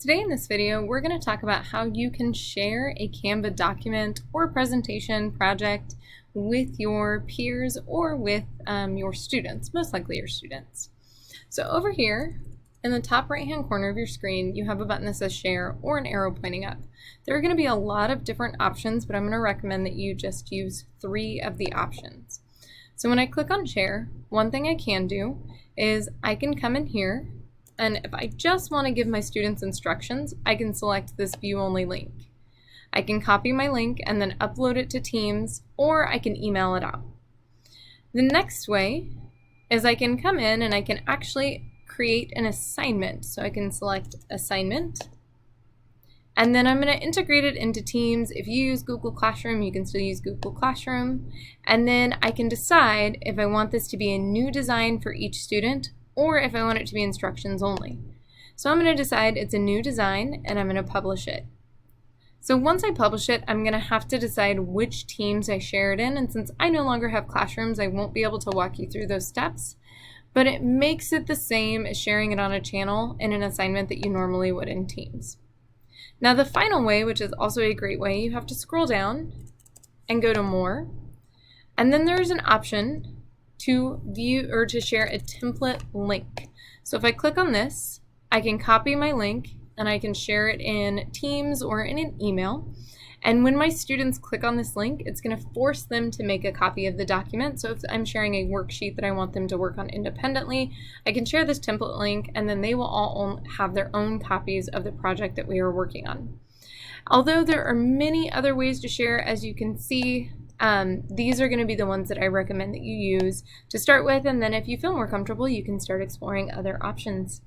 Today in this video, we're going to talk about how you can share a Canva document or presentation project with your peers or with your students, most likely your students. So over here in the top right-hand corner of your screen, you have a button that says share or an arrow pointing up. There are going to be a lot of different options, but I'm going to recommend that you just use 3 of the options. So when I click on share, one thing I can do is I can come in here, and if I just want to give my students instructions, I can select this view only link. I can copy my link and then upload it to Teams, or I can email it out. The next way is I can come in and I can actually create an assignment. So I can select assignment, and then I'm going to integrate it into Teams. If you use Google Classroom, you can still use Google Classroom. And then I can decide if I want this to be a new design for each student or if I want it to be instructions only. So I'm going to decide it's a new design and I'm going to publish it. So once I publish it, I'm going to have to decide which teams I share it in. And since I no longer have classrooms, I won't be able to walk you through those steps. But it makes it the same as sharing it on a channel in an assignment that you normally would in Teams. Now the final way, which is also a great way, you have to scroll down and go to more. And then there's an option to view or to share a template link. So if I click on this, I can copy my link and I can share it in Teams or in an email. And when my students click on this link, it's going to force them to make a copy of the document. So if I'm sharing a worksheet that I want them to work on independently, I can share this template link and then they will all have their own copies of the project that we are working on. Although there are many other ways to share, as you can see, these are going to be the ones that I recommend that you use to start with, and then if you feel more comfortable, you can start exploring other options.